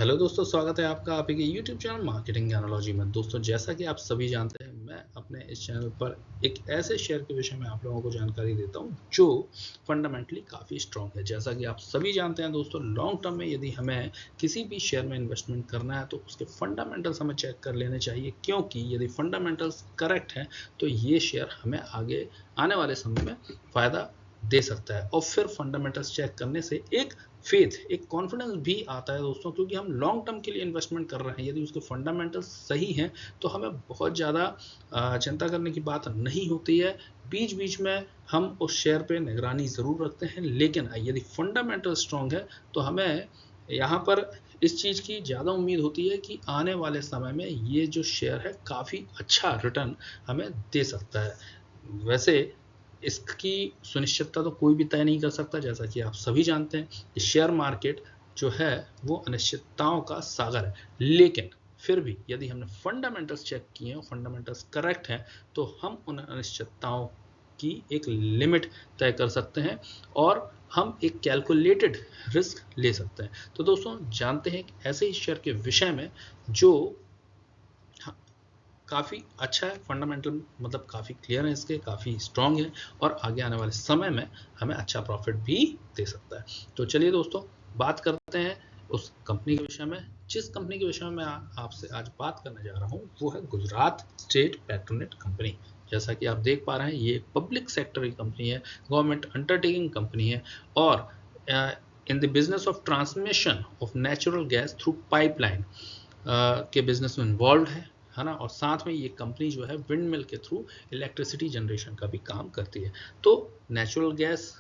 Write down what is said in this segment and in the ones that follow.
Hello दोस्तों, स्वागत है आपका आप के यूट्यूब चैनल मार्केटिंग एनालॉजी में। दोस्तों, जैसा कि आप सभी जानते हैं, मैं अपने इस चैनल पर एक ऐसे शेयर के विषय में आप लोगों को जानकारी देता हूं जो फंडामेंटली काफ़ी स्ट्रॉन्ग है। जैसा कि आप सभी जानते हैं दोस्तों, लॉन्ग टर्म में यदि हमें किसी भी शेयर में इन्वेस्टमेंट करना है तो उसके फंडामेंटल्स हमें चेक कर लेने चाहिए, क्योंकि यदि फंडामेंटल्स करेक्ट हैं तो ये शेयर हमें आगे आने वाले समय में फ़ायदा दे सकता है। और फिर फंडामेंटल्स चेक करने से एक फेथ, एक कॉन्फिडेंस भी आता है दोस्तों, क्योंकि हम लॉन्ग टर्म के लिए इन्वेस्टमेंट कर रहे हैं। यदि उसके फंडामेंटल्स सही हैं तो हमें बहुत ज़्यादा चिंता करने की बात नहीं होती है। बीच बीच में हम उस शेयर पे निगरानी ज़रूर रखते हैं, लेकिन यदि फंडामेंटल स्ट्रॉन्ग है तो हमें यहाँ पर इस चीज़ की ज़्यादा उम्मीद होती है कि आने वाले समय में ये जो शेयर है काफ़ी अच्छा रिटर्न हमें दे सकता है। वैसे इसकी सुनिश्चितता तो कोई भी तय नहीं कर सकता। जैसा कि आप सभी जानते हैं कि शेयर मार्केट जो है वो अनिश्चितताओं का सागर है, लेकिन फिर भी यदि हमने फंडामेंटल्स चेक किए हैं, फंडामेंटल्स करेक्ट हैं, तो हम उन अनिश्चितताओं की एक लिमिट तय कर सकते हैं और हम एक कैलकुलेटेड रिस्क ले सकते हैं। तो दोस्तों, जानते हैं कि ऐसे ही शेयर के विषय में जो काफ़ी अच्छा है, फंडामेंटल मतलब काफ़ी क्लियर है, इसके काफ़ी स्ट्रॉन्ग है और आगे आने वाले समय में हमें अच्छा प्रॉफिट भी दे सकता है। तो चलिए दोस्तों, बात करते हैं उस कंपनी के विषय में। जिस कंपनी के विषय में मैं आपसे आज बात करने जा रहा हूँ वो है गुजरात स्टेट पेट्रोनेट कंपनी। जैसा कि आप देख पा रहे हैं, ये पब्लिक सेक्टर की कंपनी है, गवर्नमेंट अंडरटेकिंग कंपनी है और in the business of transmission of natural gas through pipeline के बिजनेस में इन्वॉल्व है ना। और साथ में ये कंपनी जो है विंड मिल के थ्रू इलेक्ट्रिसिटी जनरेशन का भी काम करती है। तो नेचुरल गैस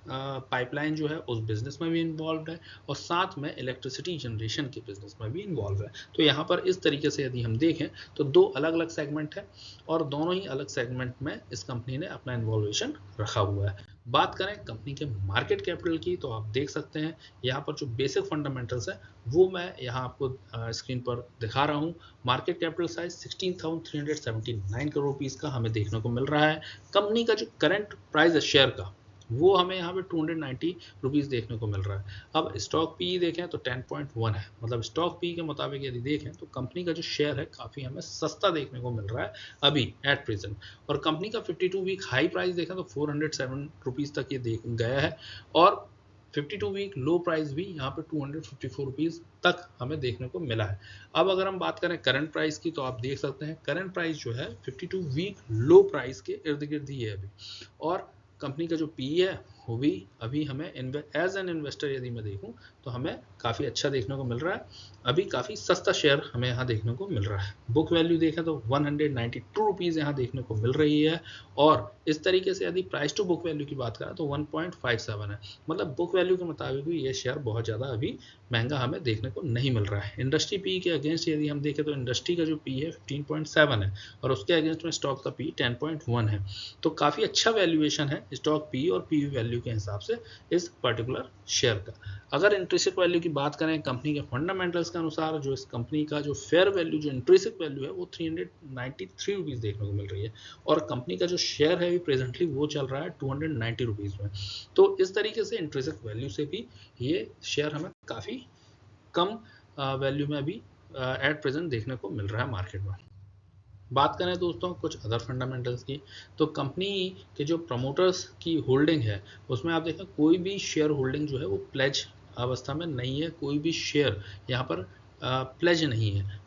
पाइपलाइन जो है उस बिजनेस में भी इन्वॉल्व है और साथ में इलेक्ट्रिसिटी जनरेशन के बिजनेस में भी इन्वॉल्व है। तो यहाँ पर इस तरीके से यदि हम देखें तो दो अलग अलग सेगमेंट है और दोनों ही अलग सेगमेंट में इस कंपनी ने अपना इन्वॉल्वेशन रखा हुआ है। बात करें कंपनी के मार्केट कैपिटल की, तो आप देख सकते हैं यहाँ पर जो बेसिक फंडामेंटल्स है वो मैं यहाँ आपको स्क्रीन पर दिखा रहा हूँ। Market capital size 16,379 crore rupees का हमें देखने को मिल रहा है। कंपनी का जो करंट प्राइस है शेयर का, वो हमें यहाँ पे 290 रुपीस देखने को मिल रहा है। अब स्टॉक पी देखें तो 10.1 है, मतलब स्टॉक पी के मुताबिक यदि देखें तो कंपनी का जो शेयर है काफ़ी हमें सस्ता देखने को मिल रहा है अभी एट प्रेजेंट। और कंपनी का 52 वीक हाई प्राइस देखें तो 407 रुपीज़ तक ये देख गया है और 52 वीक लो प्राइस भी यहाँ पे 254 रुपीज़ तक हमें देखने को मिला है। अब अगर हम बात करें करंट प्राइस की, तो आप देख सकते हैं करंट प्राइस जो है 52 वीक लो प्राइस के इर्द गिर्द ही है अभी। और कंपनी का जो पी है वो भी अभी हमें एज एन इन्वेस्टर यदि मैं देखूं तो हमें काफ़ी अच्छा देखने को मिल रहा है। अभी काफ़ी सस्ता शेयर हमें यहाँ देखने को मिल रहा है। बुक वैल्यू देखें तो 192 रुपीज़ यहाँ देखने को मिल रही है और इस तरीके से यदि प्राइस टू बुक वैल्यू की बात करें तो 1.57 है, मतलब बुक वैल्यू के मुताबिक भी ये शेयर बहुत ज़्यादा अभी महंगा हमें देखने को नहीं मिल रहा है। इंडस्ट्री पी के अगेंस्ट यदि हम देखें तो इंडस्ट्री का जो पी है 15.7 है और उसके अगेंस्ट में स्टॉक का पी 10.1 है। तो काफ़ी अच्छा वैल्यूएशन है स्टॉक पी और पी वैल्यू के हिसाब से इस पर्टिकुलर शेयर का। अगर इंट्रिंसिक वैल्यू की बात करें कंपनी के फंडामेंटल्स के अनुसार, जो इस कंपनी का जो फेयर वैल्यू, जो इंट्रिंसिक वैल्यू है वो 393 रुपीज़ देखने को मिल रही है और कंपनी का जो शेयर है प्रेजेंटली वो चल रहा है 290 रुपीज़ में। तो इस तरीके से इंट्रिंसिक वैल्यू से भी ये शेयर हमें काफ़ी कम वैल्यू में अभी एट प्रेजेंट देखने को मिल रहा है मार्केट में। बात करें दोस्तों कुछ अदर फंडामेंटल्स की, तो कंपनी के जो प्रमोटर्स की होल्डिंग है उसमें आप देखें कोई भी शेयर होल्डिंग जो है वो प्लेज अवस्था में नहीं है। कोई भी शेयर यहाँ पर प्लेज नहीं है।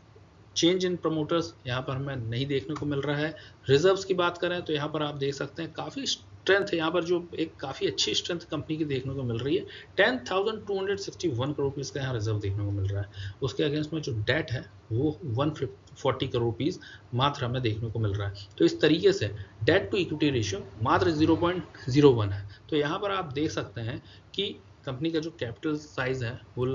चेंज इन प्रमोटर्स यहाँ पर हमें नहीं देखने को मिल रहा है। रिजर्व्स की बात करें तो यहाँ पर आप देख सकते हैं काफ़ी स्ट्रेंथ है यहाँ पर, जो एक काफ़ी अच्छी स्ट्रेंथ कंपनी की देखने को मिल रही है। 10,261 करोड़ रुपीज़ का यहाँ रिजर्व देखने को मिल रहा है। उसके अगेंस्ट में जो डेट है वो 140 करोड़ रुपीज़ मात्र हमें देखने को मिल रहा है। तो इस तरीके से डेट टू इक्विटी रेशियो मात्र 0.01 है। तो यहाँ पर आप देख सकते हैं कि कंपनी का जो कैपिटल साइज है वो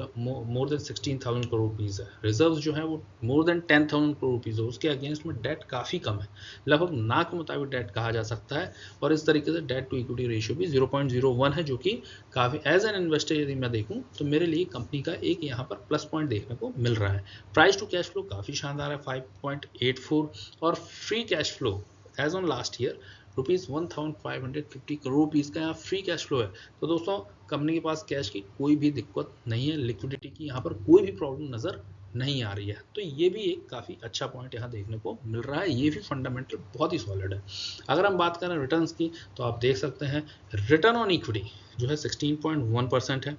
मोर देन 16,000 करोड़ रुपीज़ है। रिजर्व्स जो है वो मोर देन 10,000 करोड़ रुपीज़ है। उसके अगेंस्ट में डेट काफ़ी कम है, लगभग ना के मुताबिक डेट कहा जा सकता है। और इस तरीके से डेट टू इक्विटी रेशियो भी 0.01 है, जो कि काफ़ी एज एन इन्वेस्टर यदि मैं देखूँ तो मेरे लिए कंपनी का एक यहाँ पर प्लस पॉइंट देखने को मिल रहा है। प्राइस टू कैश फ्लो काफ़ी शानदार है 5.84 और free cash flow as on last year ₹1550 crore rupees का यहाँ फ्री कैश फ्लो है। तो दोस्तों कंपनी के पास कैश की कोई भी दिक्कत नहीं है, लिक्विडिटी की यहाँ पर कोई भी प्रॉब्लम नज़र नहीं आ रही है। तो ये भी एक काफ़ी अच्छा पॉइंट यहाँ देखने को मिल रहा है, ये भी फंडामेंटल बहुत ही सॉलिड है। अगर हम बात करें रिटर्न्स की तो आप देख सकते हैं रिटर्न ऑन इक्विटी जो है 16.1% है।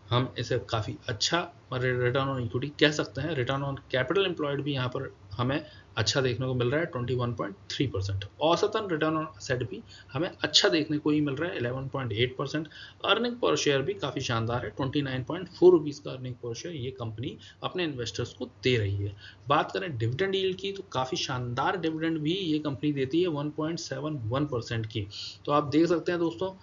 हम इसे काफ़ी अच्छा रिटर्न ऑन इक्विटी कह सकते हैं। रिटर्न ऑन कैपिटल एम्प्लॉयड भी यहाँ पर हमें अच्छा देखने को मिल रहा है 21.3%। औसतन रिटर्न ऑन असेट भी हमें अच्छा देखने को ही मिल रहा है 11.8%। अर्निंग पर शेयर भी काफ़ी शानदार है 29.4 रुपीज़ का अर्निंग पर शेयर ये कंपनी अपने इन्वेस्टर्स को दे रही है। बात करें डिविडेंड यील्ड की तो काफ़ी शानदार डिविडेंड भी ये कंपनी देती है 1.71% की। तो आप देख सकते हैं दोस्तों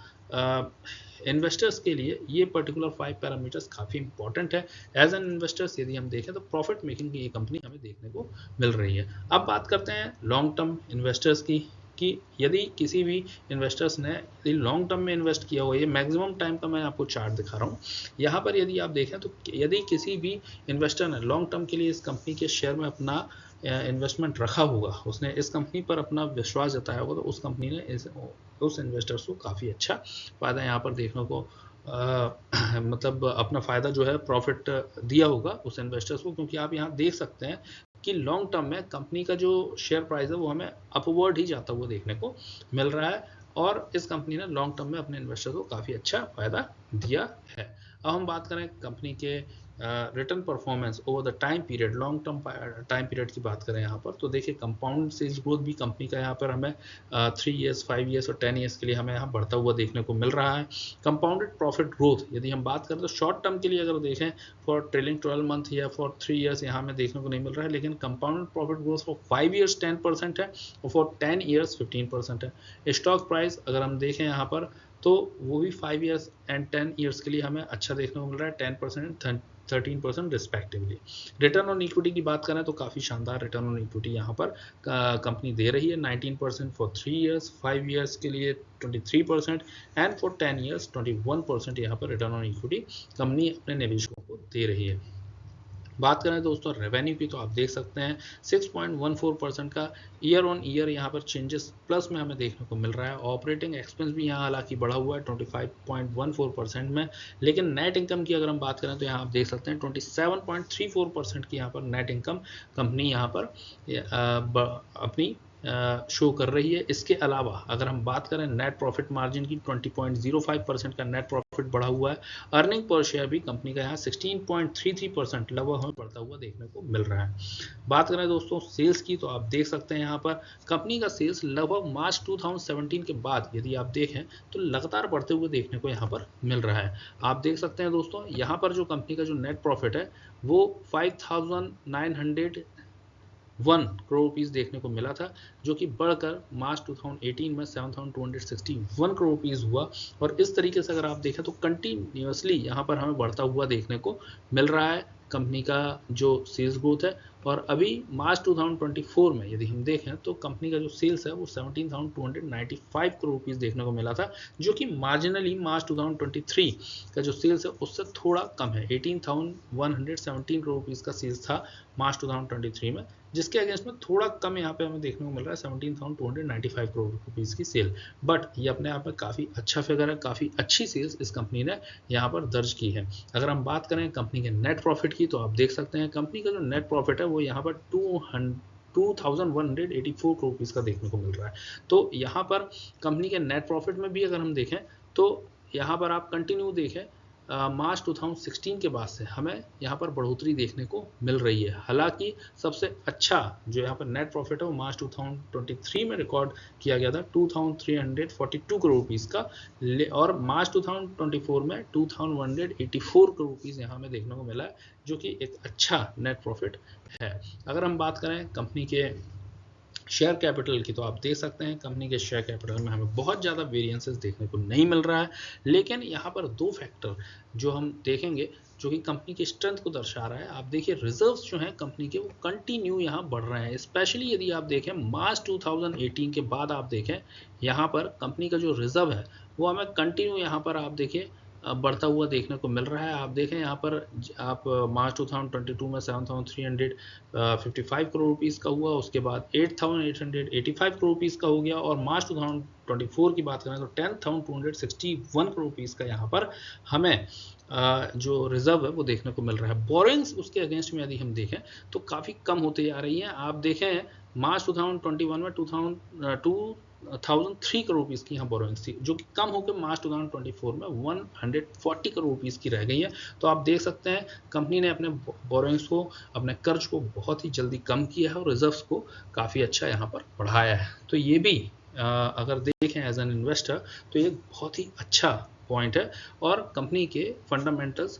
इन्वेस्टर्स के लिए ये पर्टिकुलर 5 पैरामीटर्स काफ़ी इंपॉर्टेंट है। एज एन इन्वेस्टर्स यदि हम देखें तो प्रॉफिट मेकिंग की ये कंपनी हमें देखने को मिल रही है। अब बात करते हैं लॉन्ग टर्म इन्वेस्टर्स की कि यदि किसी भी इन्वेस्टर्स ने यदि लॉन्ग टर्म में इन्वेस्ट किया हुआ, ये मैक्सिमम टाइम का मैं आपको चार्ट दिखा रहा हूँ। यहाँ पर यदि आप देखें तो यदि किसी भी इन्वेस्टर ने लॉन्ग टर्म के लिए इस कंपनी के शेयर में अपना इन्वेस्टमेंट रखा होगा, उसने इस कंपनी पर अपना विश्वास जताया होगा, तो उस कंपनी ने उस इन्वेस्टर्स को काफ़ी अच्छा फ़ायदा यहाँ पर देखने को मतलब अपना फ़ायदा जो है प्रॉफिट दिया होगा उस इन्वेस्टर्स को। क्योंकि आप यहाँ देख सकते हैं कि लॉन्ग टर्म में कंपनी का जो शेयर प्राइस है वो हमें अपवर्ड ही जाता हुआ देखने को मिल रहा है और इस कंपनी ने लॉन्ग टर्म में अपने इन्वेस्टर्स को काफ़ी अच्छा फ़ायदा दिया है। अब हम बात करें कंपनी के return performance over the time period, long term time period की बात करें यहाँ पर तो देखिए कंपाउंड सेल्स ग्रोथ भी कंपनी का यहाँ पर हमें 3 ईयर्स 5 ईयर्स और 10 ईयर्स के लिए हमें यहाँ बढ़ता हुआ देखने को मिल रहा है। कंपाउंडेड प्रॉफिट ग्रोथ यदि हम बात करें तो शॉर्ट टर्म के लिए अगर देखें फॉर ट्रेलिंग 12 मंथ या फॉर 3 ईयर्स यहाँ हमें देखने को नहीं मिल रहा है, लेकिन compounded profit growth for 5 years 10% है और फॉर 10 ईयर्स 15% है। स्टॉक प्राइस अगर हम देखें यहाँ पर तो वो भी 5 ईयर्स एंड 10 ईयर्स के लिए हमें अच्छा देखने को मिल रहा है 10% and 13% respectively. Return on equity की बात करें तो काफ़ी शानदार रिटर्न ऑन इक्विटी यहाँ पर कंपनी दे रही है 19% फॉर 3 ईयर्स, 5 ईयर्स के लिए 23% एंड फॉर 10 ईयर्स 21% यहाँ पर रिटर्न ऑन इक्विटी कंपनी अपने निवेशकों को दे रही है। बात करें दोस्तों रेवेन्यू की तो आप देख सकते हैं 6.14% का ईयर ऑन ईयर यहाँ पर चेंजेस प्लस में हमें देखने को मिल रहा है। ऑपरेटिंग एक्सपेंस भी यहाँ हालांकि बढ़ा हुआ है 25.14% में, लेकिन नेट इनकम की अगर हम बात करें तो यहाँ आप देख सकते हैं 27.34% की यहाँ पर नेट इनकम कंपनी यहाँ पर अपनी शो कर रही है। इसके अलावा अगर हम बात करें नेट प्रॉफिट मार्जिन की 20.05% का नेट प्रॉफिट बढ़ा हुआ है। अर्निंग पर शेयर भी कंपनी का यहाँ 16.33% लगभग हमें बढ़ता हुआ देखने को मिल रहा है। बात करें दोस्तों सेल्स की तो आप देख सकते हैं यहाँ पर कंपनी का सेल्स लगभग मार्च 2017 के बाद यदि आप देखें तो लगातार बढ़ते हुए देखने को यहाँ पर मिल रहा है। आप देख सकते हैं दोस्तों यहाँ पर जो कंपनी का जो नेट प्रॉफिट है वो 5,901 करोड़ रुपीज़ देखने को मिला था, जो कि बढ़कर मार्च 2018 में 7,261 करोड़ रुपीज़ हुआ। और इस तरीके से अगर आप देखें तो कंटिन्यूसली यहाँ पर हमें बढ़ता हुआ देखने को मिल रहा है कंपनी का जो सेल्स ग्रोथ है। और अभी मार्च 2024 में यदि हम देखें तो कंपनी का जो सेल्स है वो 17,295 करोड़ रुपीज़ देखने को मिला था, जो कि मार्जिनली मार्च 2023 का जो सेल्स है उससे थोड़ा कम है। 18,117 करोड़ रुपीज़ का सेल्स था मार्च 2023 में, जिसके अगेंस्ट में थोड़ा कम यहाँ पे हमें देखने को मिल रहा है 17,295 करोड़ रुपीज़ की सेल। बट ये अपने आप में काफ़ी अच्छा फिगर है, काफ़ी अच्छी सेल्स इस कंपनी ने यहाँ पर दर्ज की है। अगर हम बात करें कंपनी के नेट प्रॉफिट की तो आप देख सकते हैं कंपनी का जो नेट प्रॉफिट है वो यहाँ पर 2,184 करोड़ रुपीज़ का देखने को मिल रहा है। तो यहाँ पर कंपनी के नेट प्रॉफिट में भी अगर हम देखें तो यहाँ पर आप कंटिन्यू देखें मार्च 2016 के बाद से हमें यहाँ पर बढ़ोतरी देखने को मिल रही है। हालांकि सबसे अच्छा जो यहाँ पर नेट प्रॉफिट है वो मार्च 2023 में रिकॉर्ड किया गया था 2,342 करोड़ रुपीज़ का, और मार्च 2024 में 2,184 करोड़ रुपीज़ यहाँ हमें देखने को मिला है, जो कि एक अच्छा नेट प्रॉफिट है। अगर हम बात करें कंपनी के शेयर कैपिटल की तो आप देख सकते हैं कंपनी के शेयर कैपिटल में हमें बहुत ज़्यादा वेरिएंसेस देखने को नहीं मिल रहा है, लेकिन यहाँ पर दो फैक्टर जो हम देखेंगे जो कि कंपनी की स्ट्रेंथ को दर्शा रहा है। आप देखिए रिजर्व्स जो हैं कंपनी के वो कंटिन्यू यहाँ बढ़ रहे हैं। स्पेशली यदि आप देखें मार्च 2018 के बाद आप देखें यहाँ पर कंपनी का जो रिजर्व है वो हमें कंटिन्यू यहाँ पर आप देखिए बढ़ता हुआ देखने को मिल रहा है। आप देखें यहाँ पर आप मार्च 2022 में 7,355 करोड़ रुपीज़ का हुआ, उसके बाद 8,885 करोड़ रुपीज़ का हो गया, और मार्च 2024 की बात करें तो 10,261 करोड़ रुपीज़ का यहाँ पर हमें जो रिजर्व है वो देखने को मिल रहा है। बोरिंग्स उसके अगेंस्ट में यदि हम देखें तो काफ़ी कम होते जा रही हैं। आप देखें मार्च 2021 में 1003 करोड़ रुपीज़ की यहाँ बोरोइंग्स थी, जो कि कम होकर मार्च 2024 में 140 करोड़ रुपीज़ की रह गई है। तो आप देख सकते हैं कंपनी ने अपने बोरोइंग्स को, अपने कर्ज को बहुत ही जल्दी कम किया है और रिजर्व्स को काफ़ी अच्छा यहाँ पर बढ़ाया है। तो ये भी अगर देखें एज एन इन्वेस्टर तो ये बहुत ही अच्छा पॉइंट है और कंपनी के फंडामेंटल्स,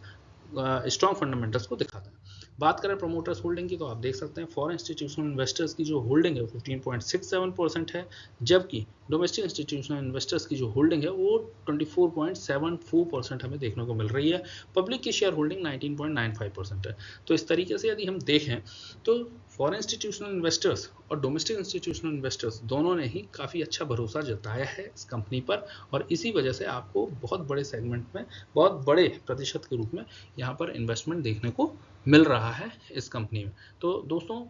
स्ट्रॉन्ग फंडामेंटल्स को दिखाता है। बात करें प्रोमोटर्स होल्डिंग की तो आप देख सकते हैं फॉरेन इंस्टीट्यूशनल इन्वेस्टर्स की जो होल्डिंग है 15.67% है, जबकि डोमेस्टिक इंस्टीट्यूशनल इन्वेस्टर्स की जो होल्डिंग है वो 24.74% हमें देखने को मिल रही है। पब्लिक की शेयर होल्डिंग 19.95% है। तो इस तरीके से यदि हम देखें तो फॉरेन इंस्टीट्यूशनल इन्वेस्टर्स और डोमेस्टिक इंस्टीट्यूशनल इन्वेस्टर्स दोनों ने ही काफ़ी अच्छा भरोसा जताया है इस कंपनी पर, और इसी वजह से आपको बहुत बड़े सेगमेंट में, बहुत बड़े प्रतिशत के रूप में यहाँ पर इन्वेस्टमेंट देखने को मिल रहा है इस कंपनी में। तो दोस्तों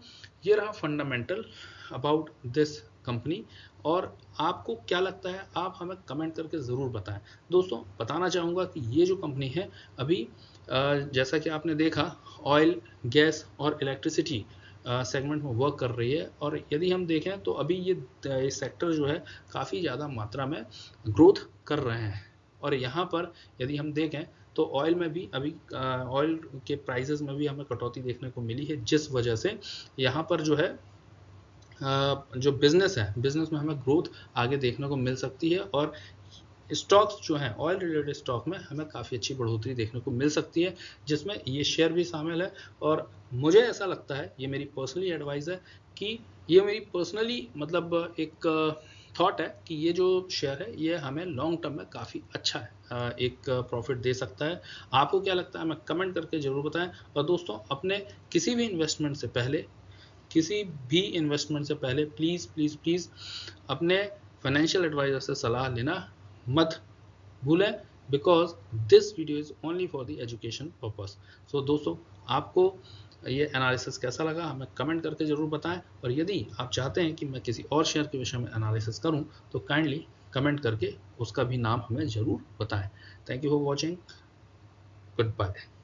ये रहा फंडामेंटल अबाउट दिस कंपनी, और आपको क्या लगता है आप हमें कमेंट करके ज़रूर बताएं। दोस्तों बताना चाहूँगा कि ये जो कंपनी है अभी जैसा कि आपने देखा ऑयल, गैस और इलेक्ट्रिसिटी सेगमेंट में वर्क कर रही है, और यदि हम देखें तो अभी ये सेक्टर जो है काफ़ी ज़्यादा मात्रा में ग्रोथ कर रहे हैं। और यहाँ पर यदि हम देखें तो ऑयल में भी अभी ऑयल के प्राइसेस में भी हमें कटौती देखने को मिली है, जिस वजह से यहाँ पर जो है जो बिजनेस है, बिजनेस में हमें ग्रोथ आगे देखने को मिल सकती है, और स्टॉक्स जो हैं ऑयल रिलेटेड स्टॉक में हमें काफ़ी अच्छी बढ़ोतरी देखने को मिल सकती है, जिसमें ये शेयर भी शामिल है। और मुझे ऐसा लगता है, ये मेरी पर्सनली एडवाइस है कि ये मेरी पर्सनली मतलब एक थॉट है कि ये जो शेयर है ये हमें लॉन्ग टर्म में काफ़ी अच्छा है, एक प्रॉफिट दे सकता है। आपको क्या लगता है हमें कमेंट करके ज़रूर बताएं। और दोस्तों अपने किसी भी इन्वेस्टमेंट से पहले, किसी भी इन्वेस्टमेंट से पहले प्लीज़ प्लीज़ प्लीज़ अपने फाइनेंशियल एडवाइज़र से सलाह लेना मत भूलें, because this video is only for the education purpose. So दोस्तों आपको ये एनालिसिस कैसा लगा हमें कमेंट करके ज़रूर बताएं, और यदि आप चाहते हैं कि मैं किसी और शेयर के विषय में एनालिसिस करूं तो काइंडली कमेंट करके उसका भी नाम हमें ज़रूर बताएं। Thank you for watching, good bye.